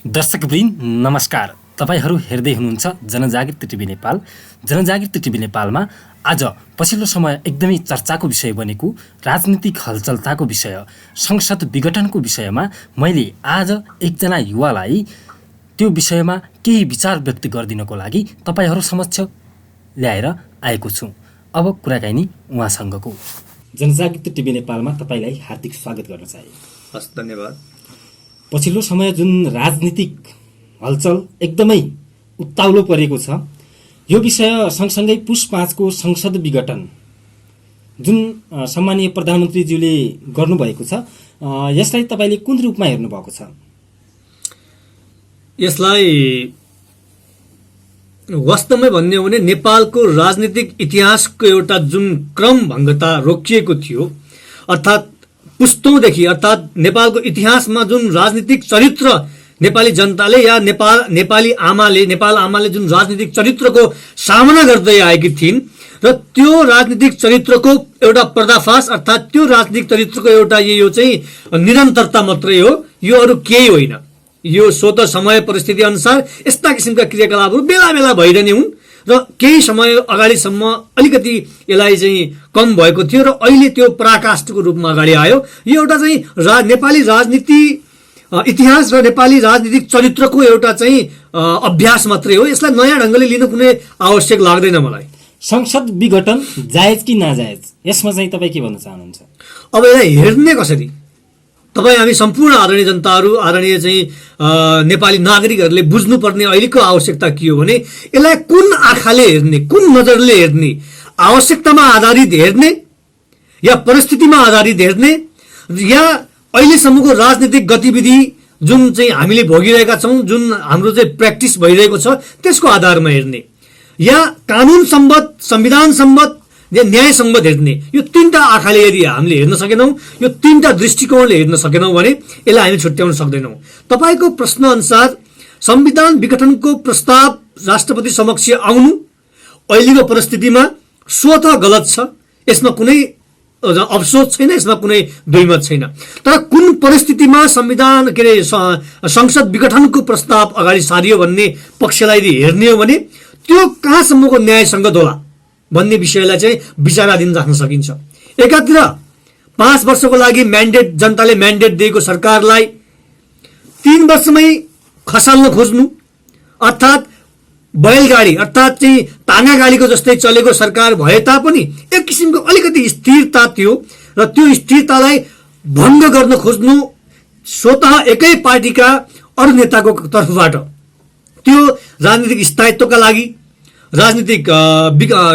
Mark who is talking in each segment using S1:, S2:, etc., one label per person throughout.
S1: दर्शकवृन्द नमस्कार। तपाईहरू हेर्दै हुनुहुन्छ जनजागृति टिभी नेपाल। जनजागृति टिभी नेपालमा आज पछिल्लो समय एकदमै चर्चाको विषय बनेको राजनीतिक हलचलताको विषय, संसद विघटनको विषयमा मैले आज एकजना युवालाई त्यो विषयमा केही विचार व्यक्त गरिदिनको लागि तपाईहरू समक्ष ल्याएर आएको छु। अब कुराकानी उहाँसँगको। जनजागृति टिभी नेपालमा तपाईलाई हार्दिक स्वागत गर्न चाहे।
S2: हस्, धन्यवाद।
S1: पछिल्लो समय जुन राजनीतिक हलचल एकदमै उत्ताउलो परेको छ, यो विषय सँगसँगै पुस 5 को संसद विघटन जुन सम्मानीय प्रधानमन्त्रीज्यूले गर्नुभएको छ, यसलाई तपाईले कुन रूपमा हेर्नु भएको छ?
S2: यसलाई वास्तवमै भन्ने हो भने नेपालको राजनीतिक इतिहासको एउटा जुन क्रमभङ्गता रोकिएको थियो, अर्थात् पुस्तौंदेखि, अर्थात् नेपालको इतिहासमा जुन राजनीतिक चरित्र नेपाली जनताले या नेपाल आमाले जुन राजनीतिक चरित्रको सामना गर्दै आएकी थिइन् र त्यो राजनीतिक चरित्रको एउटा पर्दाफास, अर्थात् त्यो राजनीतिक चरित्रको एउटा यो चाहिँ निरन्तरता मात्रै हो, यो अरू केही होइन। यो स्वत समय परिस्थिति अनुसार यस्ता किसिमका क्रियाकलापहरू बेला बेला भइरहने हुन् र केही समय अगाडिसम्म अलिकति यसलाई चाहिँ कम भएको थियो र अहिले त्यो पराकाष्ठको रूपमा अगाडि आयो। यो एउटा चाहिँ नेपाली राजनीति इतिहास र नेपाली राजनीतिक चरित्रको एउटा चाहिँ अभ्यास मात्रै हो। यसलाई नयाँ ढङ्गले लिन कुनै आवश्यक लाग्दैन मलाई।
S1: संसद विघटन जायज कि नाजायज, यसमा चाहिँ तपाईँ के भन्न चाहनुहुन्छ?
S2: अब यसलाई हेर्ने कसरी? तपाईँ हामी सम्पूर्ण आदरणीय जनताहरू, आदरणीय चाहिँ नेपाली नागरिकहरूले बुझ्नुपर्ने अहिलेको आवश्यकता के हो भने यसलाई कुन आँखाले हेर्ने, कुन नजरले हेर्ने, आवश्यकतामा आधारित हेर्ने या परिस्थितिमा आधारित हेर्ने या अहिलेसम्मको राजनीतिक गतिविधि जुन चाहिँ हामीले भोगिरहेका छौँ, जुन हाम्रो चाहिँ प्र्याक्टिस भइरहेको छ, त्यसको आधारमा हेर्ने या कानुन सम्बद्ध, संविधान सम्बद्ध या न्याय सम्बद्ध हेर्ने, यो तीनटा आँखाले यदि हामीले हेर्न सकेनौँ, यो तीनटा दृष्टिकोणले हेर्न सकेनौँ भने यसलाई हामी छुट्याउन सक्दैनौँ। तपाईँको प्रश्न अनुसार संविधान विघटनको प्रस्ताव राष्ट्रपति समक्ष आउनु अहिलेको परिस्थितिमा स्वतः गलत छ। यसमा कुनै अफसोस छैन, यसमा कुनै दुईमत छैन। तर कुन परिस्थितिमा संविधान संसद विघटनको प्रस्ताव अगाडि सारियो भन्ने पक्षलाई यदि हेर्ने हो भने त्यो कहाँसम्मको न्यायसङ्गत होला भन्ने विषयलाई चाहिँ विचाराधीन राख्न सकिन्छ। एकातिर 5 वर्षको लागि जनताले म्यान्डेट दिएको सरकारलाई 3 वर्षमै खसाल्न खोज्नु, अर्थात् बैलगाडी अर्थात् चाहिँ ताना गाडीको जस्तै चलेको सरकार भए तापनि एक किसिमको अलिकति स्थिरता थियो र त्यो स्थिरतालाई भङ्ग गर्न खोज्नु स्वतः एकै पार्टीका अरू नेताको तर्फबाट त्यो राजनीतिक स्थायित्वका लागि, राजनीतिक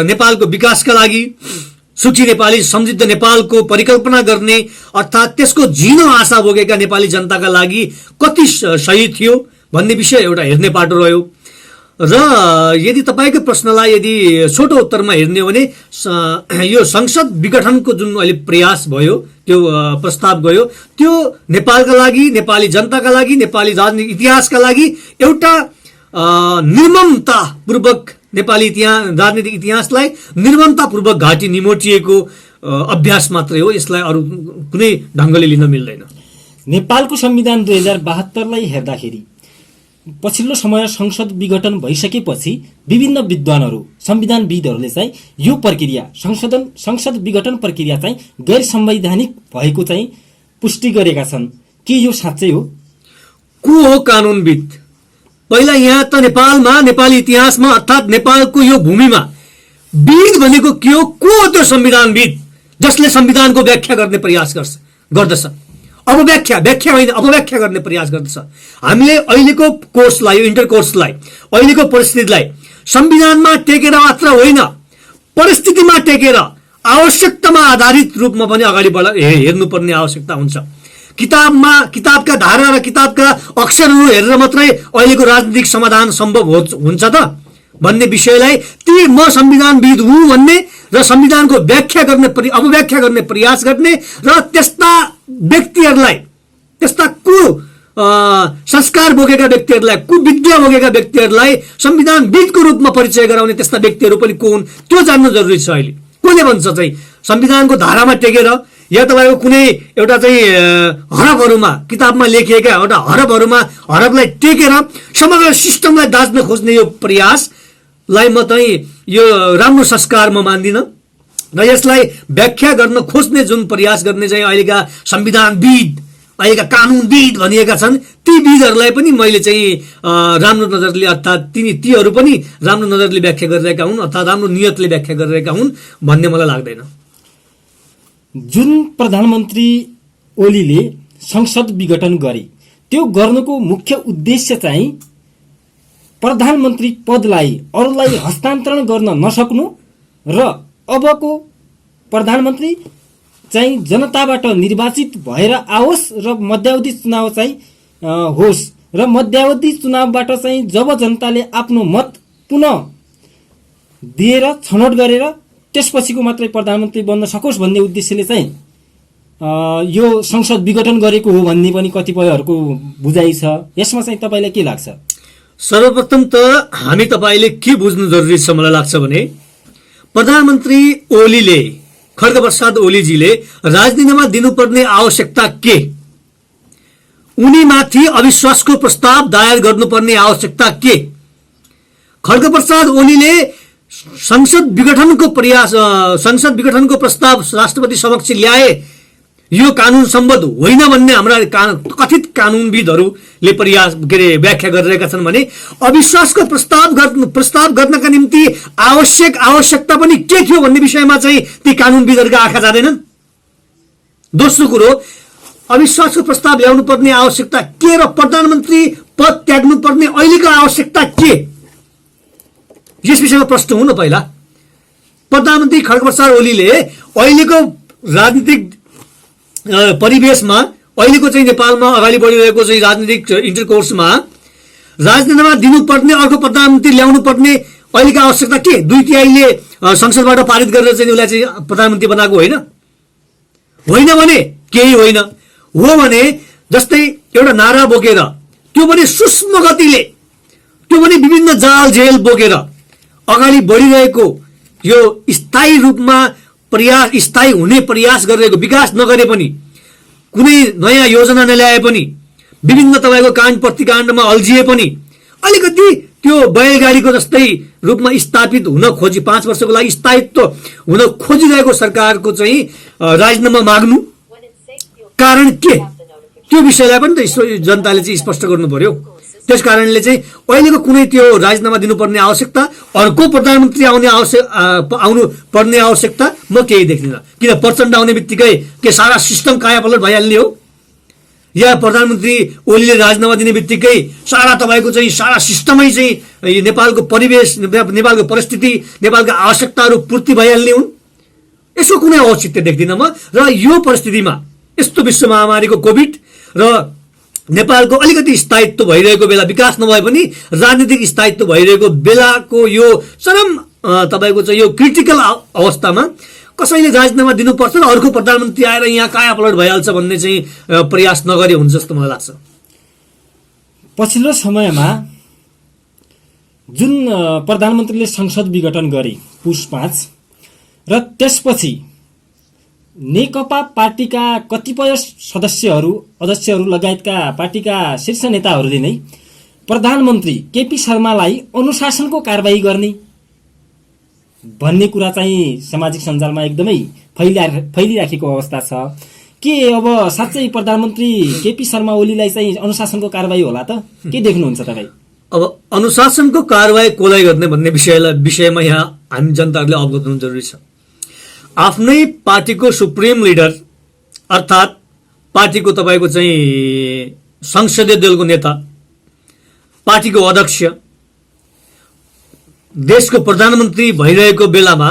S2: नेपालको विकासका लागि, सुखी नेपाली समृद्ध नेपालको परिकल्पना गर्ने, अर्थात् त्यसको झिनो आशा भोगेका नेपाली जनताका लागि कति सही थियो भन्ने विषय एउटा हेर्ने पाटो रह्यो। र यदि तपाईँको प्रश्नलाई यदि छोटो उत्तरमा हेर्ने हो भने यो संसद विघटनको जुन अहिले प्रयास भयो, त्यो प्रस्ताव गयो, त्यो नेपालका लागि, नेपाली जनताका लागि, नेपाली राजनीतिक इतिहासका लागि एउटा निर्ममतापूर्वक नेपाली राजनीतिक इतिहासलाई निर्ममतापूर्वक घाँटी निमोटिएको अभ्यास मात्रै हो। यसलाई अरू कुनै ढङ्गले लिन मिल्दैन।
S1: नेपालको संविधान 2072लाई हेर्दाखेरि पछिल्लो समय संसद विघटन भइसकेपछि विभिन्न विद्वानहरू, संविधानविदहरूले चाहिँ यो प्रक्रिया संसद विघटन प्रक्रिया चाहिँ गैर संवैधानिक भएको चाहिँ पुष्टि गरेका छन्। के यो साँच्चै हो?
S2: को हो कानुनविद? पहिला यहाँ त नेपालमा, नेपाली इतिहासमा, अर्थात् नेपालको यो भूमिमा विद भनेको के हो? को हो त्यो संविधानविद जसले संविधानको व्याख्या गर्ने प्रयास गर्दछ? व्याख्या होइन, अपव्याख्या गर्ने प्रयास गर्दछ। हामीले अहिलेको कोर्सलाई, इन्टर कोर्सलाई, अहिलेको परिस्थितिलाई संविधानमा टेकेर मात्र होइन, परिस्थितिमा टेकेर आवश्यकतामा आधारित रूपमा पनि अगाडि हेर्नुपर्ने आवश्यकता हुन्छ। किताबका धारा र किताबका अक्षरहरू हेरेर मात्रै अहिलेको राजनीतिक समाधान सम्भव हुन्छ त भन्ने विषयलाई म संविधानविद हुँ भन्ने र संविधानको व्याख्या गर्ने, अपव्याख्या गर्ने प्रयास गर्ने र त्यस्ता व्यक्तिहरूलाई, त्यस्ता संस्कार बोकेका व्यक्तिहरूलाई, कुविद्या बोकेका व्यक्तिहरूलाई संविधानविदको रूपमा परिचय गराउने त्यस्ता व्यक्तिहरू पनि को हुन् त्यो जान्नु जरुरी छ। अहिले कसले भन्छ चाहिँ संविधानको धारामा टेकेर या तपाईँको कुनै एउटा चाहिँ हरफहरूमा किताबमा लेखिएका एउटा हरफहरूमा हरफलाई टेकेर समग्र सिस्टमलाई दाच्न खोज्ने यो प्रयासलाई म चाहिँ यो राम्रो संस्कार म मान्दिनँ र यसलाई व्याख्या गर्न खोज्ने जुन प्रयास गर्ने चाहिँ अहिलेका संविधानविद अहिलेका कानुनविद भनिएका छन् ती विदहरूलाई पनि मैले चाहिँ राम्रो नजरले अर्थात् तीहरू पनि राम्रो नजरले व्याख्या गरिरहेका हुन् अर्थात् राम्रो नियतले व्याख्या गरिरहेका हुन् भन्ने मलाई लाग्दैन।
S1: जुन प्रधानमन्त्री ओलीले संसद विघटन गरे त्यो गर्नुको मुख्य उद्देश्य चाहिँ प्रधानमन्त्री पदलाई अरूलाई हस्तान्तरण गर्न नसक्नु र अबको प्रधानमन्त्री चाहिँ जनताबाट निर्वाचित भएर आओस् र मध्यावधि चुनाव चाहिँ होस् र मध्यावधि चुनावबाट चाहिँ जब जनताले आफ्नो मत पुनः दिएर छनौट गरेर त्यसपछिको मात्रै प्रधानमन्त्री बन्न सकोस् भन्ने उद्देश्यले चाहिँ यो संसद विघटन गरेको हो भन्ने पनि कतिपयहरूको बुझाइ छ। यसमा चाहिँ तपाईँलाई के लाग्छ?
S2: सर्वप्रथम त हामी तपाईँले के बुझ्नु जरुरी छ मलाई लाग्छ भने प्रधानमन्त्री ओलीले खड्गप्रसाद ओलीजीले राजनीतिमा दिनुपर्ने आवश्यकता के, उनीमाथि अविश्वासको प्रस्ताव दायर गर्नुपर्ने आवश्यकता के, खड्गप्रसाद ओलीले संसद विघटनको प्रस्ताव राष्ट्रपति समक्ष ल्याए यो कानुन सम्बद्ध होइन भन्ने हाम्रा कथित कानुनविदहरूले व्याख्या गरिरहेका छन् भने अविश्वासको प्रस्ताव गर्नका निम्ति आवश्यकता पनि के थियो भन्ने विषयमा चाहिँ ती कानुनविदहरूका आँखा जाँदैनन्। दोस्रो कुरो अविश्वासको प्रस्ताव ल्याउनु पर्ने आवश्यकता के र प्रधानमन्त्री पद त्याग्नु पर्ने अहिलेको आवश्यकता के, यस विषयमा प्रश्न हुनु। पहिला प्रधानमन्त्री खड्गप्रसाद ओलीले अहिलेको राजनीतिक परिवेशमा अहिलेको चाहिँ नेपालमा अगाडि बढिरहेको चाहिँ राजनीतिक इन्टरकोर्समा राजनीतिमा दिनुपर्ने अर्को प्रधानमन्त्री ल्याउनु पर्ने अहिलेको आवश्यकता के? 2/3 संसदबाट पारित गरेर चाहिँ उसलाई चाहिँ प्रधानमन्त्री बनाएको होइन भने केही होइन, हो भने जस्तै एउटा नारा बोकेर त्यो पनि सूक्ष्म गतिले त्यो पनि विभिन्न जाल जेल बोकेर अगाडि बढिरहेको यो स्थायी रूपमा स्थायी हुने प्रयास गरिरहेको विकास नगरे पनि कुनै नयाँ योजना नल्याए पनि विभिन्न तपाईँको काण्ड प्रतिकाण्डमा अल्झिए पनि अलिकति त्यो बैलगाडीको जस्तै रूपमा स्थापित हुन खोजी 5 वर्षको लागि स्थायित्व हुन खोजिरहेको सरकारको चाहिँ राजीनामा माग्नु कारण के, त्यो विषयलाई पनि त जनताले चाहिँ स्पष्ट गर्नु पर्यो। त्यस कारणले चाहिँ अहिलेको कुनै त्यो राजीनामा दिनुपर्ने आवश्यकता अर्को प्रधानमन्त्री आउनु पर्ने आवश्यकता म केही देख्दिनँ। किन प्रचण्ड आउने बित्तिकै के सारा सिस्टम कायापलट भइहाल्ने हो, या प्रधानमन्त्री ओलीले राजीनामा दिने बित्तिकै सारा तपाईँको चाहिँ सारा सिस्टमै चाहिँ नेपालको परिवेश नेपालको परिस्थिति नेपालका आवश्यकताहरू पूर्ति भइहाल्ने हुन्? यसको कुनै औचित्य देख्दिनँ म। र यो परिस्थितिमा यस्तो विश्व महामारीको कोभिड र नेपालको अलिकति स्थायित्व भइरहेको बेला विकास नभए पनि राजनीतिक स्थायित्व भइरहेको बेलाको यो चरम तपाईँको चाहिँ यो क्रिटिकल अवस्थामा कसैले राजीनामा दिनुपर्छ र अर्को प्रधानमन्त्री आएर यहाँ कायापलट भइहाल्छ भन्ने चाहिँ प्रयास नगरे हुन्छ जस्तो मलाई लाग्छ।
S1: पछिल्लो समयमा जुन प्रधानमन्त्रीले संसद विघटन गरे पुस 5 र त्यसपछि नेकपा पार्टीका कतिपय अध्यक्षहरू लगायतका पार्टीका शीर्ष नेताहरूले नै प्रधानमन्त्री केपी शर्मालाई अनुशासनको कारबाही गर्ने भन्ने कुरा चाहिँ सामाजिक सञ्जालमा एकदमै फैलिराखेको अवस्था छ। के अब साँच्चै प्रधानमन्त्री केपी शर्मा ओलीलाई चाहिँ अनुशासनको कारबाही होला त? के देख्नुहुन्छ तपाईँ?
S2: अब अनुशासनको कारबाही कसलाई गर्ने भन्ने विषयमा यहाँ हामी जनताहरूले अवगत हुनु जरुरी छ। आफ्नै पार्टीको सुप्रिम लिडर अर्थात् पार्टीको तपाईँको चाहिँ संसदीय दलको नेता, पार्टीको अध्यक्ष, देशको प्रधानमन्त्री भइरहेको बेलामा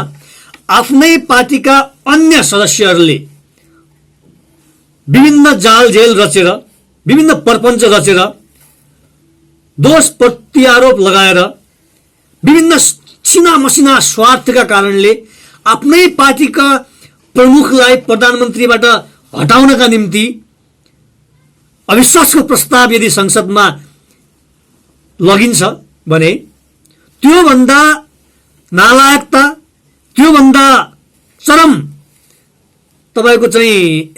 S2: आफ्नै पार्टीका अन्य सदस्यहरूले विभिन्न जाल जेल रचेर विभिन्न प्रपञ्च रचेर दोष प्रत्यारोप लगाएर विभिन्न छिना मसिना स्वार्थका कारणले आफ्नै पार्टीका प्रमुखलाई प्रधानमन्त्रीबाट हटाउनका निम्ति अविश्वासको प्रस्ताव यदि संसदमा लगिन्छ भने त्योभन्दा नालायकता त्योभन्दा चरम तपाईँको चाहिँ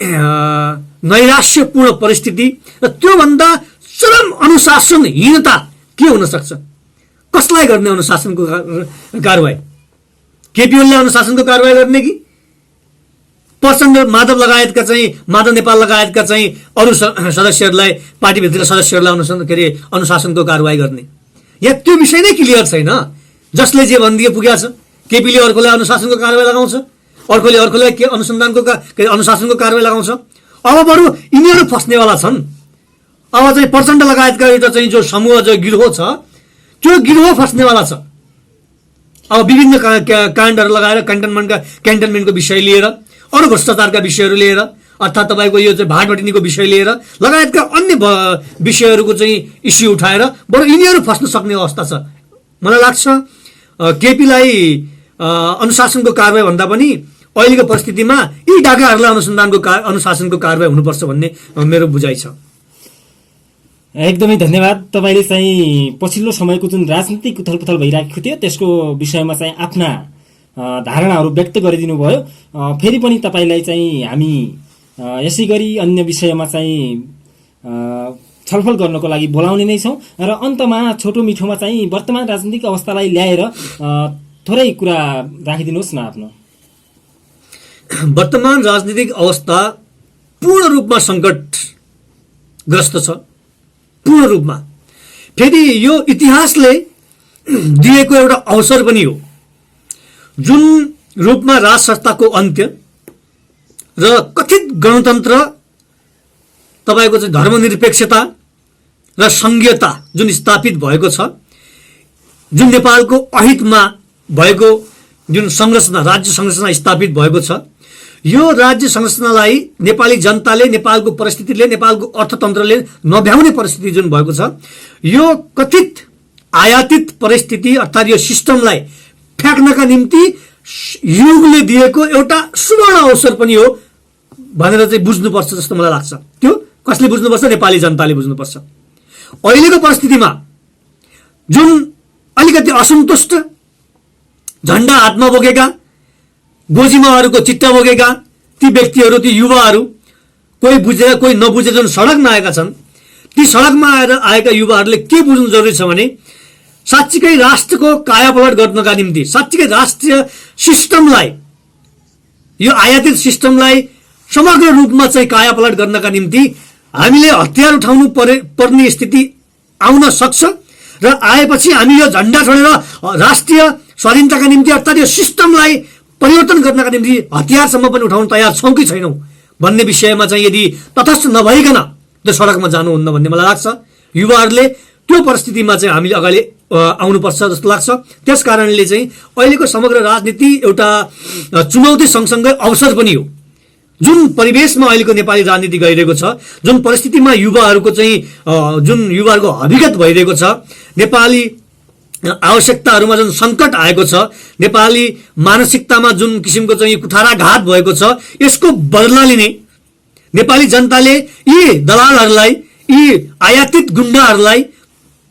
S2: नैराश्यपूर्ण परिस्थिति र त्योभन्दा चरम अनुशासनहीनता के हुन सक्छ? कसलाई गर्ने अनुशासनको कारवाही? केपी ओलीले अनुशासनको कारवाही गर्ने कि प्रचण्ड माधव लगायतका चाहिँ माधव नेपाल लगायतका चाहिँ अरू सदस्यहरूलाई पार्टीभित्रका सदस्यहरूलाई अनुशासनको कारवाही गर्ने? यहाँ त्यो विषय नै क्लियर छैन। जसले जे भनिदिए पुगेको छ। केपीले अर्कोलाई अनुशासनको कारवाही लगाउँछ, अर्कोलाई के अनुशासनको कारवाही लगाउँछ। अब बरु यिनीहरू फस्नेवाला छन्। अब चाहिँ प्रचण्ड लगायतका एउटा चाहिँ जो समूह जो गिरोह छ त्यो गिरोह फस्नेवाला छ। अब विभिन्न काण्डहरू लगाएर क्यान्टनमेन्टको विषय लिएर, अरू भ्रष्टाचारका विषयहरू लिएर, अर्थात् तपाईँको यो चाहिँ भाटबटिनीको विषय लिएर लगायतका अन्य विषयहरूको चाहिँ इस्यु उठाएर बरु यिनीहरू फस्न सक्ने अवस्था छ। मलाई लाग्छ केपीलाई अनुशासनको कारवाही भन्दा पनि अहिलेको परिस्थितिमा यी डाकाहरूलाई अनुशासनको कारवाही हुनुपर्छ भन्ने मेरो बुझाइ छ।
S1: एकदमै धन्यवाद। तपाईँले चाहिँ पछिल्लो समयको जुन राजनीतिक उथलपुथल भइरहेको थियो त्यसको विषयमा चाहिँ आफ्ना धारणाहरू व्यक्त गरिदिनु भयो। फेरि पनि तपाईँलाई चाहिँ हामी यसै गरी अन्य विषयमा चाहिँ छलफल गर्नको लागि बोलाउने नै छौँ र अन्तमा छोटो मिठोमा चाहिँ वर्तमान राजनीतिक अवस्थालाई ल्याएर थोरै कुरा राखिदिनुहोस् न आफ्नो।
S2: वर्तमान राजनीतिक अवस्था पूर्ण रूपमा सङ्कटग्रस्त छ, पूर्ण रूपमा। फेरि यो इतिहासले दिएको एउटा अवसर पनि हो। जुन रूपमा राज संस्थाको अन्त्य र कथित गणतन्त्र, तपाईँको चाहिँ धर्मनिरपेक्षता र सङ्घीयता जुन स्थापित भएको छ, जुन नेपालको अहितमा भएको जुन संरचना, राज्य संरचना स्थापित भएको छ, यो राज्य संरचनालाई नेपाली जनताले, नेपालको परिस्थितिले, नेपालको अर्थतन्त्रले नभ्याउने परिस्थिति जुन भएको छ, यो कथित आयातित परिस्थिति अर्थात् यो सिस्टमलाई फ्याँक्नका निम्ति युगले दिएको एउटा सुवर्ण अवसर पनि हो भनेर चाहिँ बुझ्नुपर्छ जस्तो मलाई लाग्छ। त्यो कसले बुझ्नुपर्छ? नेपाली जनताले बुझ्नुपर्छ। अहिलेको परिस्थितिमा जुन अलिकति असन्तुष्ट, झण्डा हातमा बोकेका, गोजीमाहरूको चिट्टा बोकेका ती व्यक्तिहरू, ती युवाहरू, कोही बुझेर कोही नबुझेर जुन सडकमा आएका छन्, ती सडकमा आएका युवाहरूले के बुझ्नु जरुरी छ भने साँच्चीकै राष्ट्रको कायापलट गर्नका निम्ति, साँच्चीकै राष्ट्रिय सिस्टमलाई, यो आयातित सिस्टमलाई समग्र रूपमा चाहिँ कायापलट गर्नका निम्ति हामीले हतियार उठाउनु पर्ने स्थिति आउन सक्छ र आएपछि हामी यो झण्डा छोडेर राष्ट्रिय स्वाधीनताका निम्ति अर्थात् यो सिस्टमलाई परिवर्तन गर्नका निम्ति हतियारसम्म पनि उठाउन तयार छौँ कि छैनौँ भन्ने विषयमा चाहिँ यदि तटस्थ नभइकन त्यो सडकमा जानुहुन्न भन्ने मलाई लाग्छ। युवाहरूले त्यो परिस्थितिमा चाहिँ हामीले अगाडि आउनुपर्छ जस्तो लाग्छ। त्यस कारणले चाहिँ अहिलेको समग्र राजनीति एउटा चुनौती सँगसँगै अवसर पनि हो। जुन परिवेशमा अहिलेको नेपाली राजनीति गइरहेको छ, जुन परिस्थितिमा युवाहरूको चाहिँ जुन युवाहरूको अभिगत भइरहेको छ, नेपाली आवश्यकताहरूमा जुन सङ्कट आएको छ, नेपाली मानसिकतामा जुन किसिमको चाहिँ कुठाराघात भएको छ, यसको बदला लिने नेपाली जनताले यी दलालहरूलाई, यी आयातित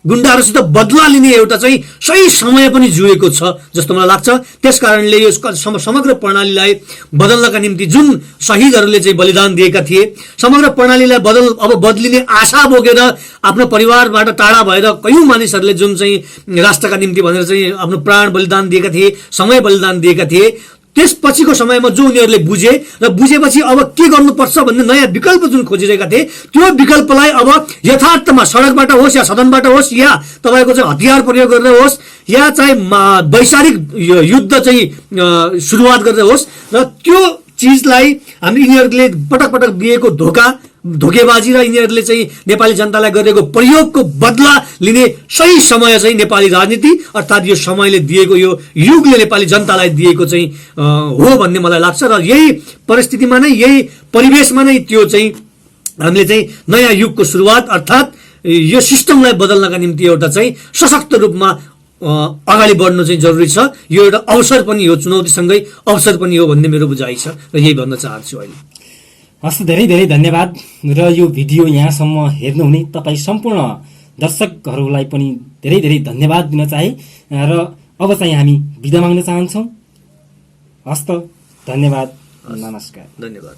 S2: गुण्डाहरूसित बदला लिने एउटा चाहिँ सही समय पनि जुएको छ जस्तो मलाई लाग्छ। त्यस कारणले यो समग्र प्रणालीलाई बदल्नका निम्ति जुन शहीदहरूले चाहिँ बलिदान दिएका थिए, समग्र प्रणालीलाई अब बदलिने आशा बोकेर आफ्नो परिवारबाट टाढा भएर कयौँ मानिसहरूले जुन चाहिँ राष्ट्रका निम्ति भनेर चाहिँ आफ्नो प्राण बलिदान दिएका थिए, समय बलिदान दिएका थिए, त्यसपछिको समयमा जो उनीहरूले बुझे र बुझेपछि अब के गर्नुपर्छ भन्ने नयाँ विकल्प जुन खोजिरहेका थिए, त्यो विकल्पलाई अब यथार्थमा सडकबाट होस् या सदनबाट होस् या तपाईँको चाहिँ हतियार प्रयोग गरेर होस् या चाहिँ वैचारिक युद्ध चाहिँ सुरुवात गरेर होस्, र त्यो चिजलाई हामी यिनीहरूले पटक पटक दिएको धोकेबाजी र यिनीहरूले चाहिँ नेपाली जनतालाई गरेको प्रयोगको बदला लिने सही समय चाहिँ नेपाली राजनीति अर्थात् यो समयले दिएको, यो युगले नेपाली जनतालाई दिएको चाहिँ हो भन्ने मलाई लाग्छ। र यही परिस्थितिमा नै, यही परिवेशमा नै त्यो चाहिँ हामीले चाहिँ नयाँ युगको सुरुवात अर्थात् यो सिस्टमलाई बदल्नका निम्ति एउटा चाहिँ सशक्त रूपमा अगाडि बढ्नु चाहिँ जरुरी छ। यो एउटा अवसर पनि हो, चुनौतीसँगै अवसर पनि हो भन्ने मेरो बुझाइ छ र यही भन्न चाहन्छु अहिले।
S1: हस्, धेरै धेरै धन्यवाद। र यो भिडियो यहाँसम्म हेर्नुहुने तपाईँ सम्पूर्ण दर्शकहरूलाई पनि धेरै धेरै धन्यवाद दिन चाहे र अब चाहिँ हामी बिदा माग्न चाहन्छौँ। हस्त, धन्यवाद। नमस्कार।
S2: धन्यवाद।